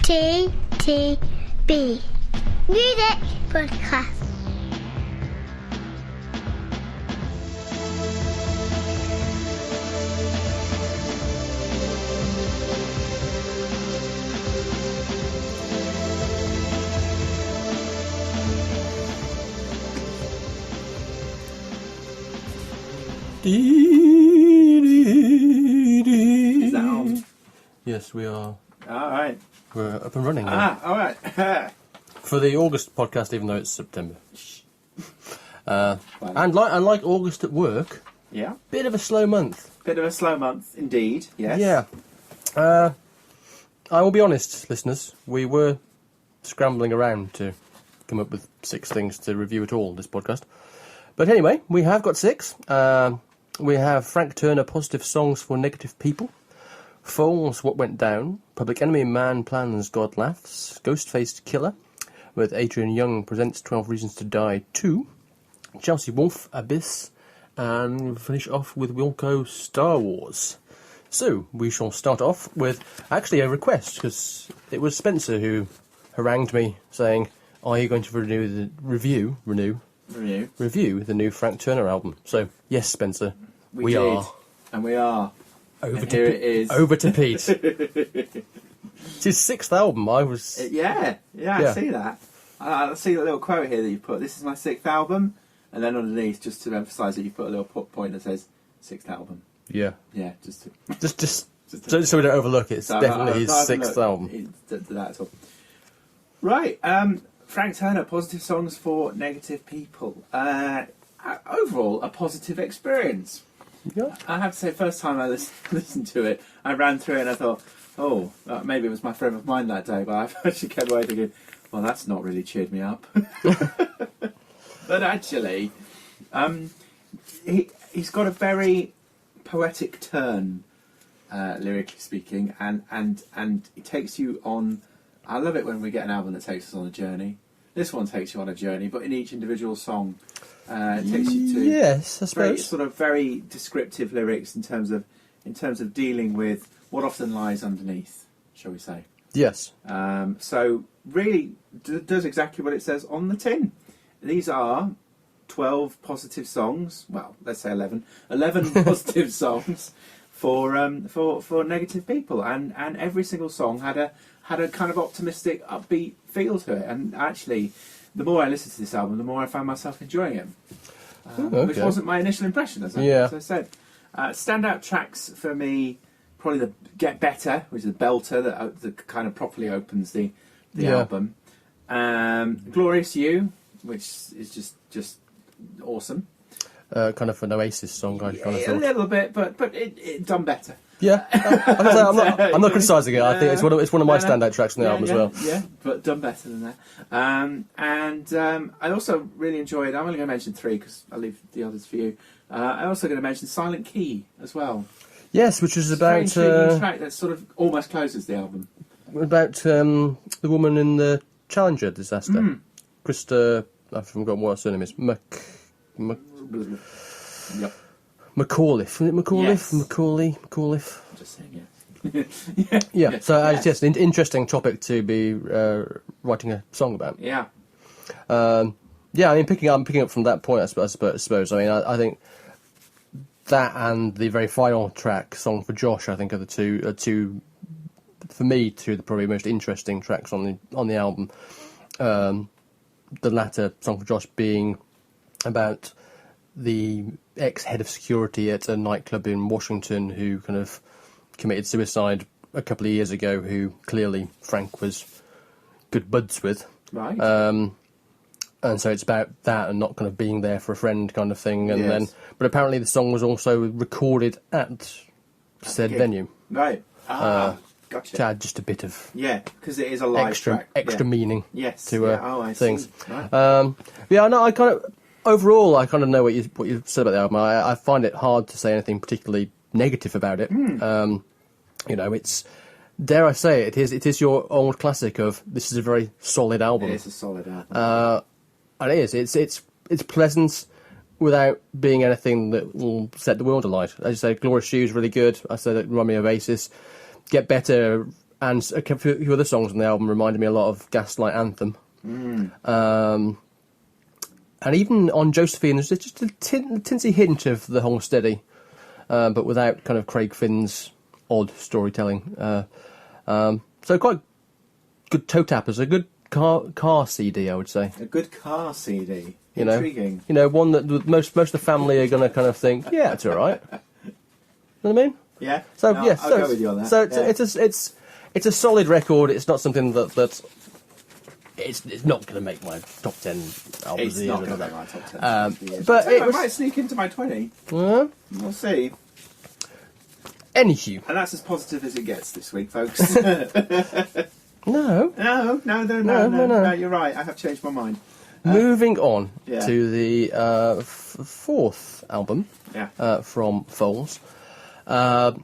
MTTB Music Podcast. Is that on? Yes, we are. All right. We're up and running now. All right. For the August podcast, even though it's September. And like August at work, Yeah. bit of a slow month. Bit of a slow month, indeed. Yes. Yeah. I will be honest, listeners. We were scrambling around to come up with 6 things to review at all this podcast. But anyway, we have got 6. We have Frank Turner, Positive Songs for Negative People. Foals, What Went Down. Public Enemy, Man Plans, God Laughs. Ghostfaced, Killah, with Adrian Younge presents 12 Reasons to Die 2. Chelsea Wolfe, Abyss. And we'll finish off with Wilco, StarWars. So, we shall start off with actually a request, because it was Spencer who harangued me saying, are you going to review the new Frank Turner album? So, yes, Spencer, we did. are. And we are. Over And to here it is. Over to Pete. It's his 6th album. I see that. I see the little quote here that you put. This is my 6th album. And then underneath, just to emphasise it, you put a little point that says 6th album. Yeah. Yeah, just to... Just so we don't overlook it. It's definitely his 6th album. That's all. Right. Frank Turner, Positive Songs for Negative People. Overall, a positive experience. Yeah. I have to say, first time I listened to it, I ran through it and I thought, maybe it was my frame of mind that day, but I actually kept away thinking, well, that's not really cheered me up. But actually, he's got a very poetic turn, lyrically speaking, and it takes you on. I love it when we get an album that takes us on a journey. This one takes you on a journey, but in each individual song, it takes you to yes, I suppose. very descriptive lyrics in terms of dealing with what often lies underneath, shall we say? Yes. So really does exactly what it says on the tin. These are 12 positive songs. Well, let's say 11 positive songs for negative people, and every single song had a kind of optimistic, upbeat feel to it. And actually, the more I listened to this album, the more I found myself enjoying it, which wasn't my initial impression, as I said. Standout tracks for me, probably the Get Better, which is the belter that kind of properly opens the album. Glorious You, which is just awesome. Kind of an Oasis song, I kind of thought. A little bit, but it done better. Yeah, I'm not criticising it. I think it's one of my standout tracks on the album as well. Yeah, but done better than that. And I also really enjoyed. I'm only going to mention 3 because I'll leave the others for you. I'm also going to mention Silent Key as well. Yes, which is about a track that sort of almost closes the album. About the woman in the Challenger disaster, Krista. I've forgotten what her surname is. Yep. McAuliffe, isn't it McAuliffe? Yes. McAuliffe. I'm just saying, yeah. Yeah. So it's just an interesting topic to be writing a song about. Yeah. I mean, picking up from that point, I suppose. I mean, I think that and the very final track, "Song for Josh," I think are two for me, two of the probably most interesting tracks on the album. The latter, "Song for Josh," being about the ex-head of security at a nightclub in Washington who kind of committed suicide a couple of years ago, who clearly Frank was good buds with. Right. And so it's about that and not kind of being there for a friend kind of thing. And Yes. but apparently the song was also recorded at said venue. Right. Gotcha. To add just a bit of because it is a live track. extra meaning to I things. See. Right. I kind of overall I kind of know what you said about the album. I find it hard to say anything particularly negative about it. It's, dare I say it is your old classic of this is a very solid album. It is a solid album. And it is. It's pleasant without being anything that will set the world alight. As you say, Glorious You is really good. I said it reminded me of Oasis. Get Better and a few other songs on the album reminded me a lot of Gaslight Anthem. And even on Josephine, there's just a tinsy hint of the Hold Steady, but without kind of Craig Finn's odd storytelling. So quite good toe tappers, a good car CD, I would say. A good car CD. You know, Intriguing. One that most of the family are going to kind of think, yeah, it's all right. You know what I mean? Yeah. So no, yeah, I'll go with you on that. So yeah. it's a solid record. It's not something that it's not going to make my top 10 albums. It's not going to make my top 10. But I might sneak into my 20. We'll see. Anywho. And that's as positive as it gets this week, folks. No. No, you're right. I have changed my mind. Moving on yeah. to the fourth album from Foals. And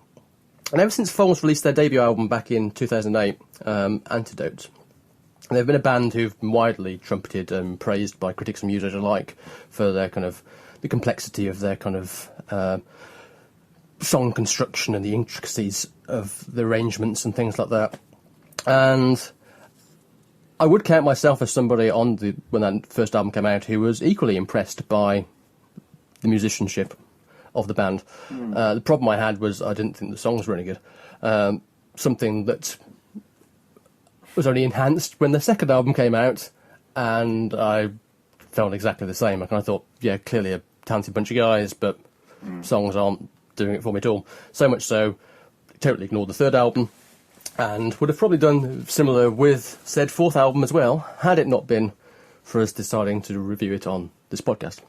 ever since Foals released their debut album back in 2008, Antidote, they've been a band who've been widely trumpeted and praised by critics and users alike for their kind of the complexity of their kind of song construction and the intricacies of the arrangements and things like that. And I would count myself as somebody when that first album came out who was equally impressed by the musicianship of the band. The problem I had was I didn't think the songs were any good. Something that was only enhanced when the second album came out, and I felt exactly the same. I kind of thought, yeah, clearly a talented bunch of guys, but songs aren't doing it for me at all. So much so, totally ignored the third album, and would have probably done similar with said fourth album as well, had it not been for us deciding to review it on this podcast.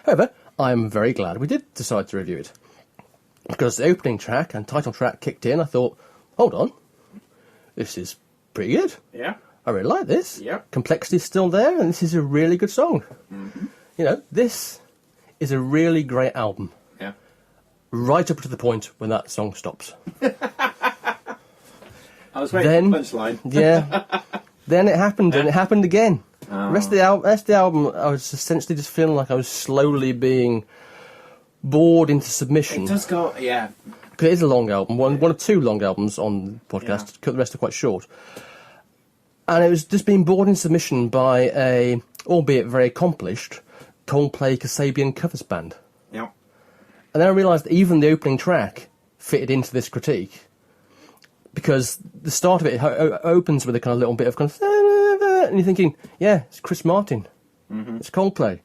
However, I'm very glad we did decide to review it, because the opening track and title track kicked in. I thought, hold on, this is pretty good. Yeah. I really like this. Yeah. Complexity's still there, and this is a really good song. Mm-hmm. This is a really great album. Yeah. Right up to the point when that song stops. I was waiting for the punchline. Yeah. Then it happened, and it happened again. Oh. The rest of the album, I was essentially just feeling like I was slowly being bored into submission. It does go, yeah. Because it is a long album, one of two long albums on the podcast. The rest are quite short. And it was just being bored in submission by a, albeit very accomplished, Coldplay Kasabian covers band. Yeah. And then I realised that even the opening track fitted into this critique, because the start of it opens with a kind of little bit of kind of, and you're thinking, yeah, it's Chris Martin, it's Coldplay.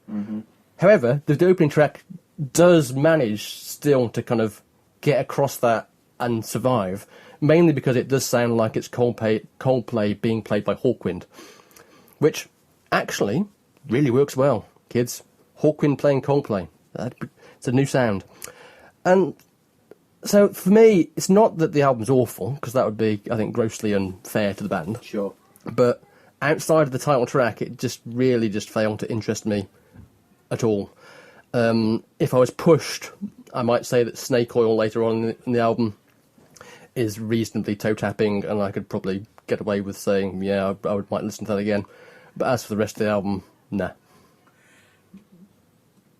However, the opening track does manage still to kind of get across that and survive, mainly because it does sound like it's Coldplay being played by Hawkwind, which actually really works well, kids. Hawkwind playing Coldplay. It's a new sound. And so for me, it's not that the album's awful, because that would be, I think, grossly unfair to the band. Sure. But outside of the title track, it just really just failed to interest me at all. If I was pushed, I might say that Snake Oil later on in the album is reasonably toe-tapping, and I could probably get away with saying, yeah, I might listen to that again. But as for the rest of the album, nah.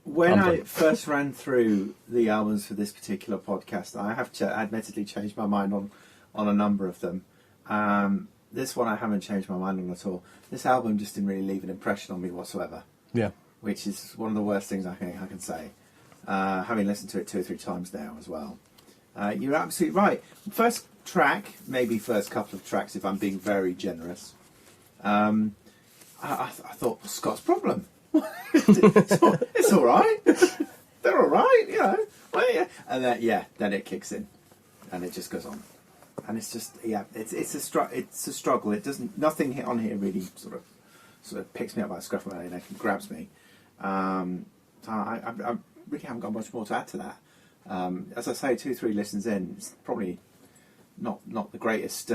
When I first ran through the albums for this particular podcast, I have admittedly changed my mind on a number of them. This one I haven't changed my mind on at all. This album just didn't really leave an impression on me whatsoever. Yeah. Which is one of the worst things I can say. Having listened to it 2 or 3 times now as well. You're absolutely right. First track, maybe first couple of tracks, if I'm being very generous. I thought, Scott's Problem. It's all right. They're all right, you know. Well, yeah. And then it kicks in, and it just goes on, and it's just it's a struggle. It doesn't nothing on here really sort of picks me up by the scruff of my neck and grabs me. So I really haven't got much more to add to that. As I say, 2-3 listens in, it's probably not the greatest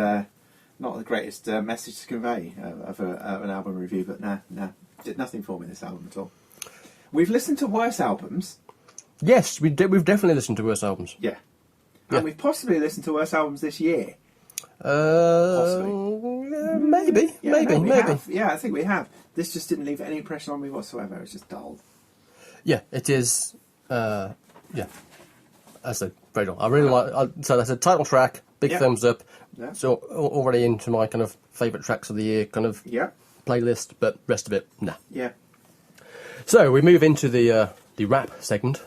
message to convey of an album review, but nah. Did nothing for me, this album at all. We've listened to worse albums. Yes, we've definitely listened to worse albums. Yeah. And we've possibly listened to worse albums this year. Possibly. Maybe. Yeah, I think we have. This just didn't leave any impression on me whatsoever. It was just dull. Yeah, it is. I said, very dull. I really like. So that's a title track, Big thumbs up. Yeah. So already into my kind of favourite tracks of the year kind of playlist, but rest of it, nah. Yeah. So we move into the rap segment.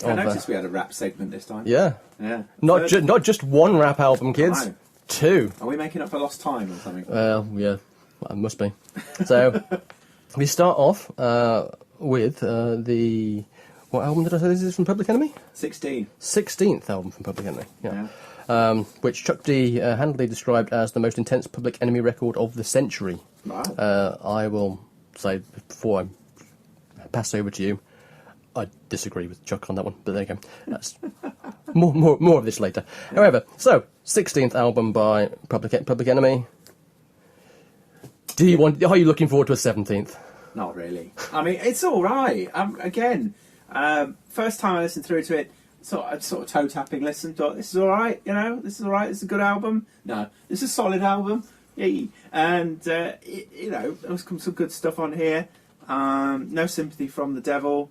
I noticed we had a rap segment this time. Yeah. Yeah. Not just one rap album, kids. No. 2. Are we making up for lost time or something? Well, yeah, it must be. So we start off with what album did I say this is from Public Enemy? 16th album from Public Enemy. Yeah. Which Chuck D handily described as the most intense Public Enemy record of the century. Wow. I will say before I pass over to you, I disagree with Chuck on that one, but there you go. That's more of this later. However, so 16th album by Public Enemy. Are you looking forward to a 17th? Not really. I mean, it's all right. Again, first time I listened through to it, sort of toe tapping listen. Thought this is all right. This is all right. It's a good album. No, this is a solid album. Yay. And there was some good stuff on here. No Sympathy from the Devil.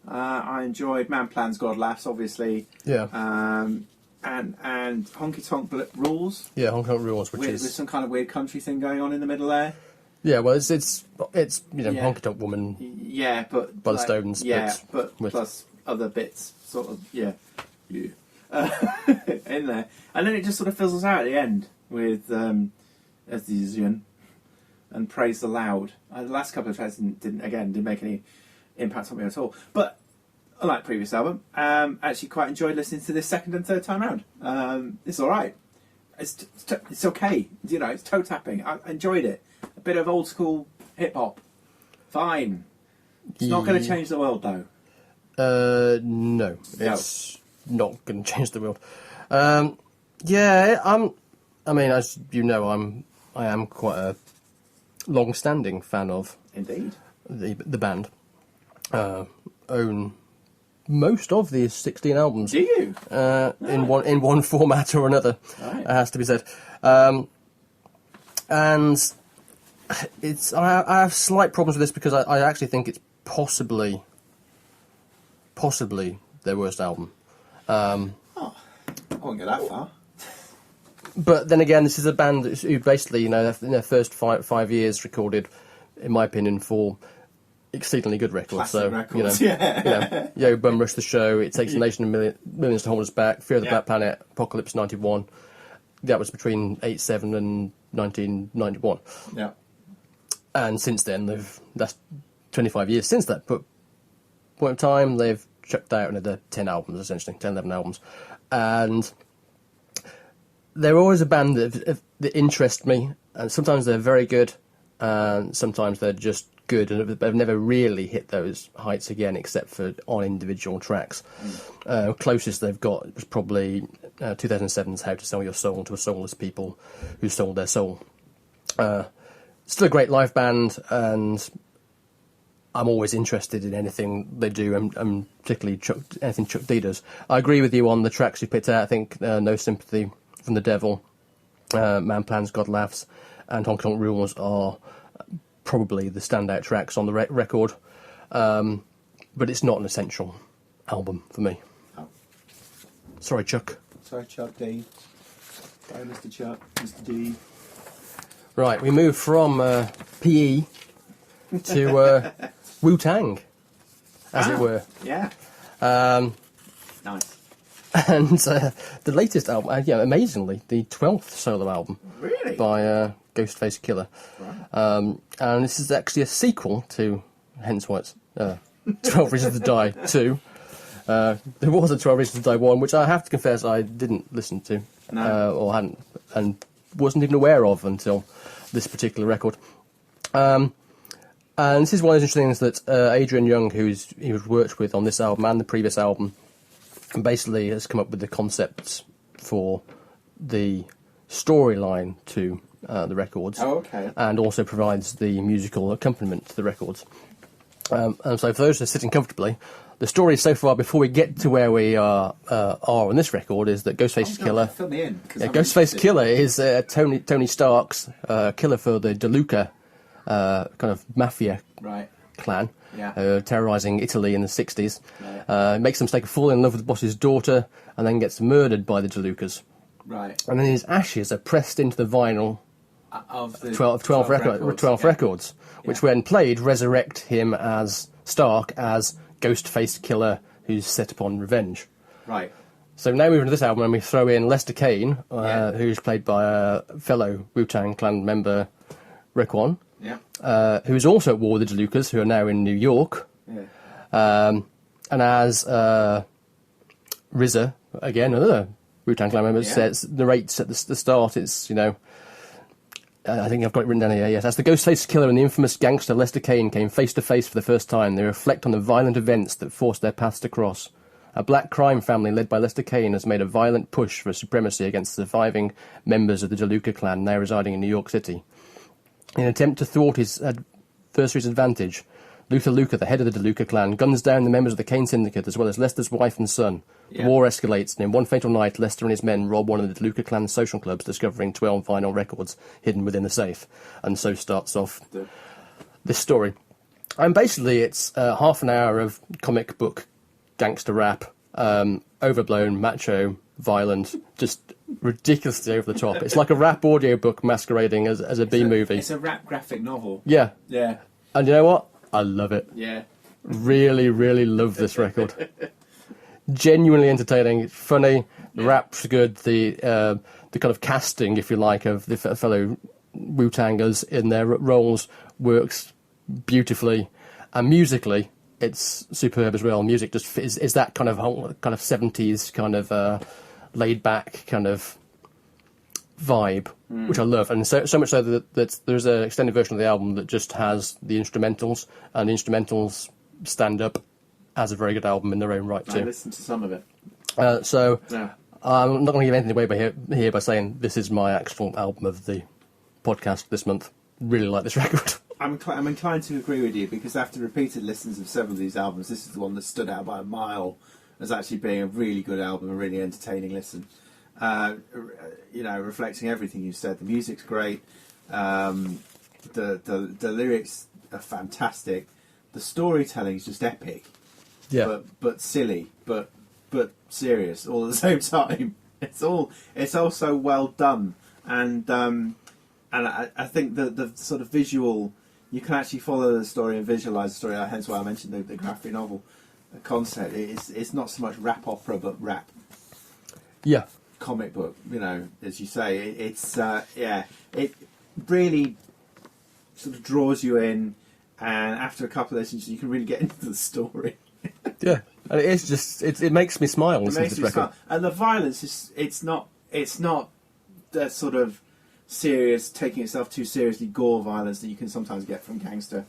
I enjoyed Man Plans, God Laughs, obviously. Yeah. And Honky Tonk Rules. Yeah, Honky Tonk Rules, which is with some kind of weird country thing going on in the middle there. Yeah, well, it's Honky Tonk Woman. Yeah, but by the Stones. Yeah, but plus other bits, sort of. Yeah. in there, and then it just sort of fizzles out at the end with Adrian and Praise the Loud. The last couple of tracks didn't make any impact on me at all. But unlike previous album, actually quite enjoyed listening to this second and third time round. It's all right. It's okay. It's toe tapping. I enjoyed it. A bit of old school hip hop. Fine. It's not going to change the world though. No, it's not going to change the world. I mean, as you know, I am quite a long-standing fan of. Indeed. The band. Own most of these 16 albums. Do you? In one format or another. Right. It has to be said. And I have slight problems with this because I actually think it's possibly their worst album. I won't go that far. But then again, this is a band who basically, in their first 5 years recorded, in my opinion, 4 exceedingly good records. Classic records, Yo, Bum Rush the Show, It Takes a Nation of Millions to Hold Us Back, Fear of the Black Planet, Apocalypse 91. That was between 87 and 1991. Yeah. And since then, that's 25 years since that. But point of time, they've chucked out another 10 albums, essentially, 10, 11 albums. And they're always a band that interest me. And sometimes they're very good, and sometimes they're just good. And they've never really hit those heights again, except for on individual tracks. Closest they've got was probably 2007's How to Sell Your Soul to a Soulless People Who Sold Their Soul. Still a great live band, and I'm always interested in anything they do, and particularly anything Chuck D does. I agree with you on the tracks you picked out. I think No Sympathy from the Devil, Man Plans, God Laughs, and Honky Tonk Rules are probably the standout tracks on the record. But it's not an essential album for me. Oh. Sorry, Chuck. Sorry, Chuck D. Sorry, Mr. Chuck, Mr. D. Right, we move from PE to Wu-Tang, as it were. Yeah. Nice. And the latest album, amazingly, the 12th solo album. Really? By Ghostfaced Killah. Right. And this is actually a sequel to, hence why it's 12 Reasons to Die 2. There was a 12 Reasons to Die 1, which I have to confess I didn't listen to. No. Or hadn't, and wasn't even aware of until this particular record. And this is one of those interesting things that Adrian Younge, he was worked with on this album and the previous album, basically has come up with the concepts for the storyline to the records. Oh, okay. And also provides the musical accompaniment to the records. And so for those who are sitting comfortably, the story so far, before we get to where we are on this record, is that Ghostfaced Killah... Fill me in. Ghostfaced Killah is Tony Stark's killer for the DeLuca kind of mafia clan, terrorising Italy in the 60s. Makes the mistake of falling in love with the boss's daughter, and then gets murdered by the DeLucas. Right. And then his ashes are pressed into the vinyl Of the 12 records, which when played resurrect him as Stark as Ghostfaced Killah who's set upon revenge. Right. So now moving to this album, and we throw in Lester Kane, who's played by a fellow Wu-Tang Clan member, Raekwon, who's also at war with the DeLucas, who are now in New York. Yeah. And as RZA, again, another Wu-Tang Clan member, narrates at the start, it's, you know, I think I've got it written down here, yes. As the Ghostfaced Killah and the infamous gangster Lester Kane came face to face for the first time, they reflect on the violent events that forced their paths to cross. A black crime family led by Lester Kane has made a violent push for supremacy against the surviving members of the DeLuca clan now residing in New York City. In an attempt to thwart his adversary's advantage, Luther Luca, the head of the DeLuca clan, guns down the members of the Kane Syndicate as well as Lester's wife and son. The war escalates, and in one fatal night, Lester and his men rob one of the DeLuca clan's social clubs, discovering 12 vinyl records hidden within the safe. And so starts off this story. And basically, it's half an hour of comic book gangster rap, overblown, macho, violent, just ridiculously over the top. It's like a rap audiobook masquerading as a B-movie. It's a rap graphic novel. Yeah. Yeah. And you know what? I love it. Yeah. Really, really love this record. Genuinely entertaining, funny, the rap's good, the kind of casting, if you like, of the fellow Wu-Tangers in their roles works beautifully, and musically it's superb as well. Music just is that kind of whole kind of 70s kind of laid back kind of vibe, which I love, and so much so that there's an extended version of the album that just has the instrumentals, and the instrumentals stand up as a very good album in their own right too. I listened to some of it. I'm not going to give anything away here by saying this is my actual album of the podcast this month. Really like this record. I'm inclined to agree with you, because after repeated listens of several of these albums, this is the one that stood out by a mile as actually being a really good album, a really entertaining listen. You know, reflecting everything you said. The music's great. The lyrics are fantastic. The storytelling is just epic. Yeah. But silly, but serious all at the same time. It's all so well done, and I think the sort of visual, you can actually follow the story and visualise the story. Hence why I mentioned the graphic novel concept. It's not so much rap opera, but rap. Yeah. Comic book, you know, as you say, it really sort of draws you in, and after a couple of lessons, you can really get into the story. Yeah, and it is just it makes me smile listening to this record. Smile. And the violence is it's not the sort of serious, taking itself too seriously gore violence that you can sometimes get from gangster.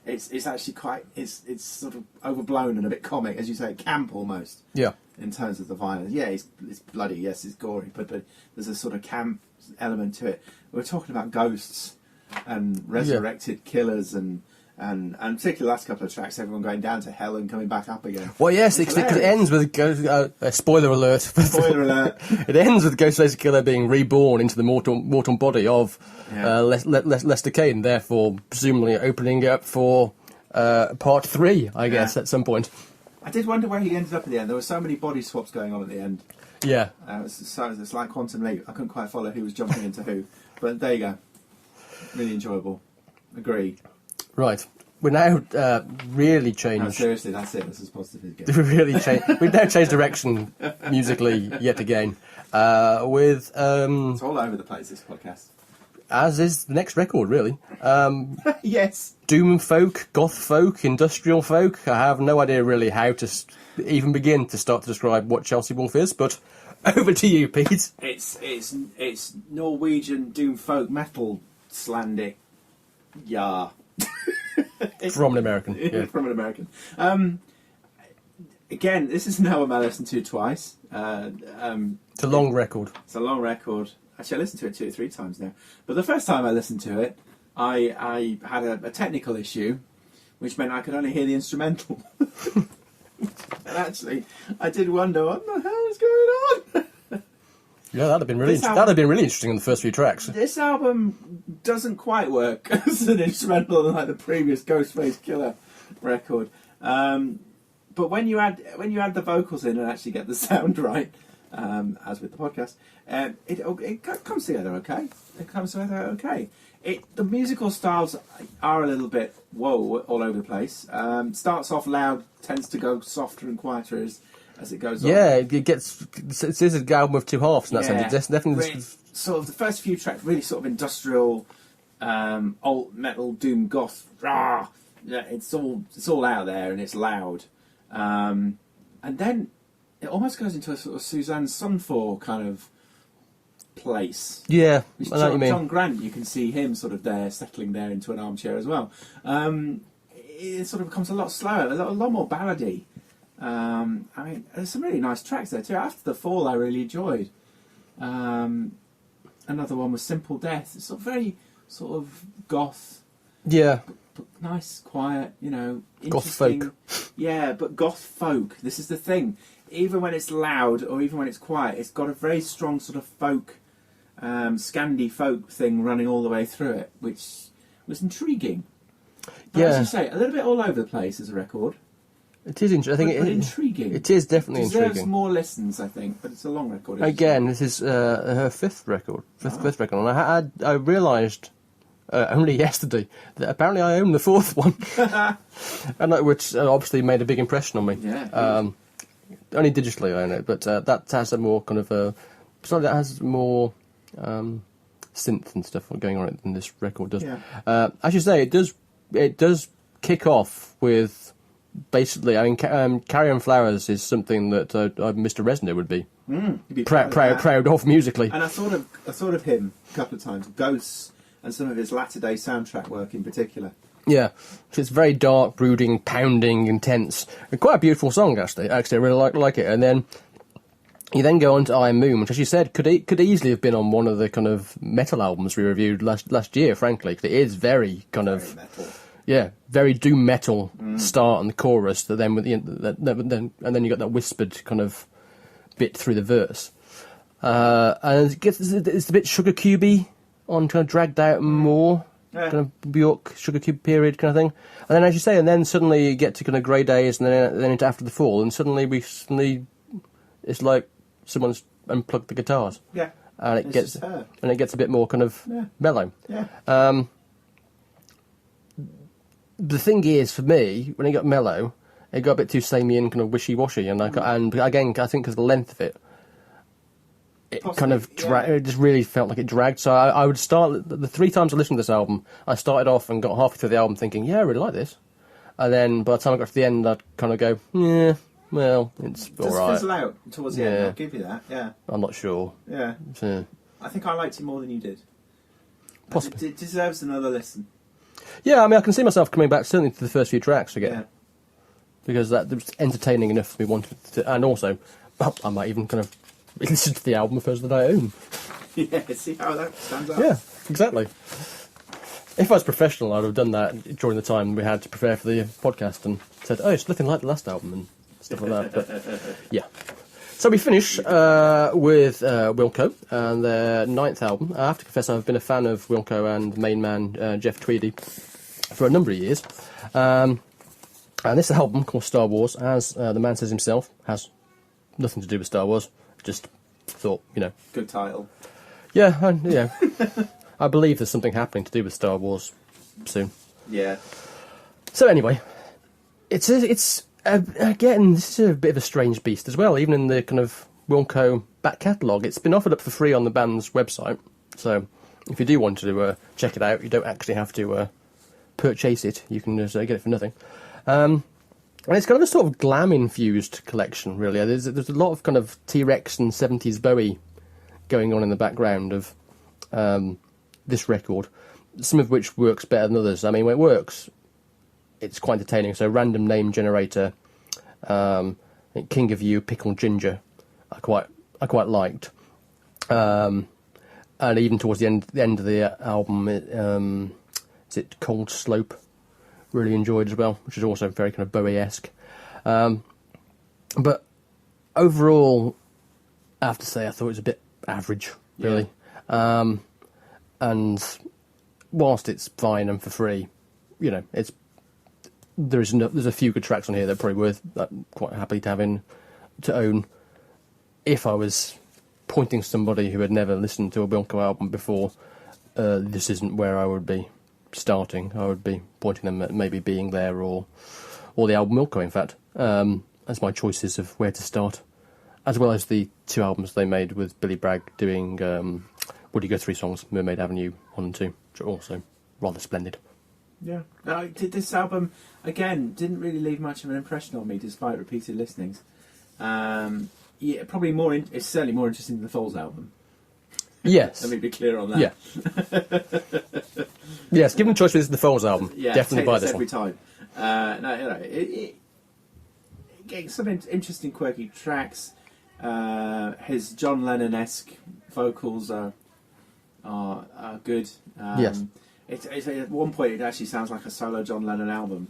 It's actually quite it's sort of overblown and a bit comic, as you say, camp almost. Yeah. In terms of the violence, yeah, it's bloody, yes, it's gory, but there's a sort of camp element to it. We're talking about ghosts and resurrected killers and particularly the last couple of tracks, everyone going down to hell and coming back up again. Well, yes, because it ends with spoiler alert. Spoiler alert. It ends with Ghostfaced Killah being reborn into the mortal body of Lester Kane, therefore presumably opening up for part 3, I guess, at some point. I did wonder where he ended up at the end. There were so many body swaps going on at the end. Yeah. It's like Quantum Leap. I couldn't quite follow who was jumping into who. But there you go. Really enjoyable. Agree. Right. We're now really changed. No, seriously, that's it. That's as positive as it gets. We've now changed direction musically yet again. With it's all over the place, this podcast. As is the next record, really. Yes. Doom folk, goth folk, industrial folk. I have no idea really how to even begin to start to describe what Chelsea Wolfe is, but over to you, Pete. It's Norwegian doom folk metal slandic. Yeah. From an American. Yeah. From an American. Again, this is an album I listened to twice. It's a long record. It's a long record. Actually, I listened to it 2 or 3 times now. But the first time I listened to it, I had a technical issue, which meant I could only hear the instrumental. And actually, I did wonder what the hell is going on. Yeah, that'd have been really interesting in the first few tracks. This album doesn't quite work as an instrumental like the previous Ghostfaced Killah record. But when you add the vocals in and actually get the sound right, as with the podcast. It comes together okay. It comes together okay. The musical styles are a little bit all over the place. Starts off loud, tends to go softer and quieter as it goes on. Yeah, it is an album of two halves in that sense. It's definitely really, sort of the first few tracks really sort of industrial, alt metal, doom goth. Rah! Yeah, it's all out there and it's loud. And then it almost goes into a sort of Suzanne Sunfor kind of place. Yeah, Which I know what you mean. John Grant, you can see him sort of there, settling there into an armchair as well. It sort of becomes a lot slower, a lot more ballady. I mean, there's some really nice tracks there too. After the Fall, I really enjoyed. Another one was Simple Death. It's very sort of goth. Yeah. But nice, quiet, interesting. Goth folk. Yeah, but goth folk. This is the thing. Even when it's loud or even when it's quiet, it's got a very strong sort of folk, Scandi folk thing running all the way through it, which was intriguing. But as you say, a little bit all over the place as a record. It is interesting. I think intriguing. It is definitely Deserves intriguing. more listens, I think, but it's a long record. Again, this is her fifth record. Fifth record. And I realised only yesterday that apparently I own the fourth one, and which obviously made a big impression on me. Yeah. Only digitally I own it, but that has a more kind of that has more synth and stuff going on than this record does. Yeah. As you say, it does kick off with basically. I mean, Carry On Flowers is something that Mr. Reznor would be, proud of musically. And I thought of him a couple of times, Ghosts, and some of his latter day soundtrack work in particular. Yeah, it's very dark, brooding, pounding, intense. And quite a beautiful song, actually. I really like it. And then you then go on to Iron Moon, which, as you said, could easily have been on one of the kind of metal albums we reviewed last year, frankly, because it is very kind of metal. Yeah, very doom metal start and the chorus. That then with and then you got that whispered kind of bit through the verse, and it's a bit Sugar Cubey on kind of dragged out more. Yeah. Kind of Bjork, Sugar Cube period kind of thing. And then, as you say, and then suddenly you get to kind of Grey Days and then into After the Fall, and suddenly it's like someone's unplugged the guitars. Yeah. And it gets a bit more kind of mellow. Yeah. The thing is, for me, when it got mellow, it got a bit too samey and kind of wishy-washy, and again, I think because of the length of it, it just really felt like it dragged. So I would start the 3 times I listened to this album. I started off and got halfway through the album thinking, yeah, I really like this, and then by the time I got to the end, I'd kind of go, yeah, well, it's all right. Does fizzle out towards the end? I'll give you that. Yeah. I'm not sure. Yeah. So, I think I liked it more than you did. Possibly. It deserves another listen. Yeah, I mean, I can see myself coming back certainly to the first few tracks again. Yeah. Because that was entertaining enough for me wanting to, and also, I might even kind of listen to the album first that I own. Yeah, see how that stands out. Yeah, exactly. If I was professional, I'd have done that during the time we had to prepare for the podcast and said, oh, it's nothing like the last album and stuff like that. But yeah. So we finish with Wilco and their 9th album. I have to confess I've been a fan of Wilco and the main man, Jeff Tweedy, for a number of years. And this album, called StarWars, as the man says himself, has nothing to do with Star Wars. Just thought, Good title. Yeah, yeah. I believe there's something happening to do with Star Wars soon. Yeah. So anyway, it's again, this is a bit of a strange beast as well. Even in the kind of Wilco back catalogue, it's been offered up for free on the band's website. So if you do want to check it out, you don't actually have to purchase it. You can just get it for nothing. And it's kind of a sort of glam-infused collection, really. There's a lot of kind of T-Rex and 70s Bowie going on in the background of this record, some of which works better than others. I mean, when it works, it's quite entertaining. So Random Name Generator, King of You, Pickled Ginger, I quite liked. And even towards the end of the album, is it Cold Slope? Really enjoyed as well, which is also very kind of Bowie-esque. But overall, I have to say, I thought it was a bit average, really. Yeah. And whilst it's fine and for free, there's a few good tracks on here that are probably worth quite happy to own. if I was pointing somebody who had never listened to a Wilco album before, this isn't where I would be starting. I would be pointing them at maybe Being There or the album Wilco, in fact, as my choices of where to start, as well as the 2 albums they made with Billy Bragg doing Woody Guthrie songs, Mermaid Avenue 1 and 2, which are also rather splendid. Yeah. This album, again, didn't really leave much of an impression on me, despite repeated listenings. Yeah, probably it's certainly more interesting than the Foals album. Yes. Let me be clear on that. Yeah. Yes, given the choice with the Foals album, Yeah, definitely buy this every one. time. No, it gets some interesting, quirky tracks. His John Lennon-esque vocals are good. Yes. It's at one point it actually sounds like a solo John Lennon album.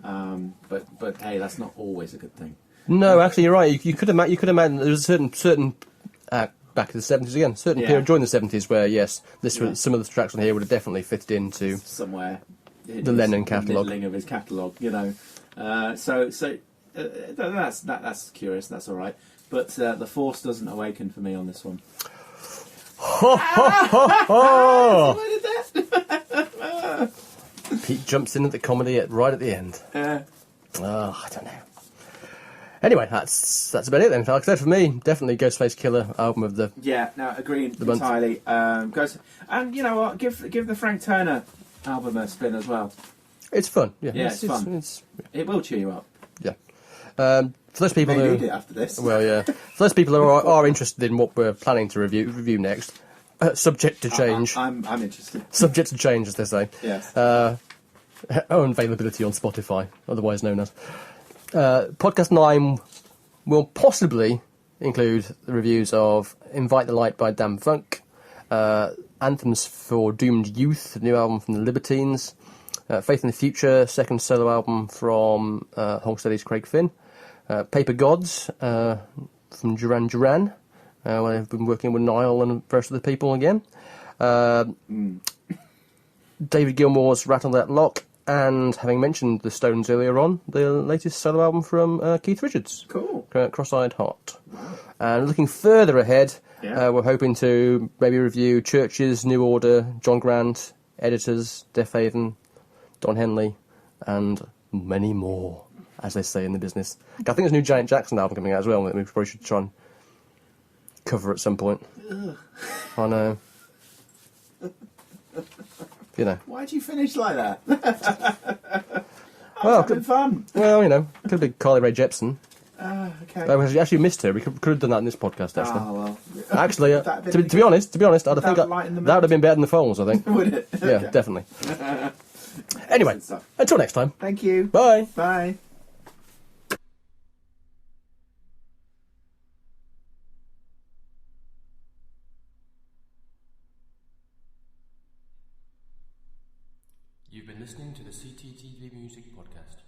But hey, that's not always a good thing. No, actually, you're right. You could imagine there was a certain back in the 70s again, certain period during the 70s where yes, some of the tracks on here would have definitely fitted into somewhere the Lennon catalogue. Middling of his catalogue, you know. That's curious. That's all right. But the Force doesn't awaken for me on this one. Pete jumps in at the comedy right at the end. I don't know. Anyway, that's about it then. Like I said, for me, definitely Ghostfaced Killah album of the... Yeah, no, agree entirely. And you know what? Give the Frank Turner album a spin as well. It's fun. Yeah, it's fun. It will cheer you up. Yeah. For those people who who need it after this. Well, yeah. For those people who are interested in what we're planning to review next, subject to change. I'm interested. Subject to change, as they say. Yes. Availability on Spotify, otherwise known as. Podcast 9 will possibly include the reviews of Invite the Light by Damn Funk, Anthems for Doomed Youth, the new album from the Libertines, Faith in the Future, second solo album from Holsteady's Craig Finn, Paper Gods from Duran Duran, where I've been working with Niall and the rest of the people again, David Gilmour's Rattle That Lock, and having mentioned the Stones earlier on, the latest solo album from Keith Richards. Cool. Cross-Eyed Heart. Wow. And looking further ahead, we're hoping to maybe review Churches, New Order, John Grant, Editors, Deaf Haven, Don Henley, and many more, as they say in the business. I think there's a new Janet Jackson album coming out as well that we probably should try and cover at some point. Ugh. I know. You know. Why'd you finish like that? Well, having fun. Well, you know, could be Carly Rae Jepsen. Okay. We actually missed her. We could have done that in this podcast, actually. Oh, well. Actually, to be honest, I'd think that would have been better than the Foals, I think. Would it? Yeah, Okay. definitely. Anyway, until next time. Thank you. Bye. Bye. You've been listening to the CTTV Music Podcast.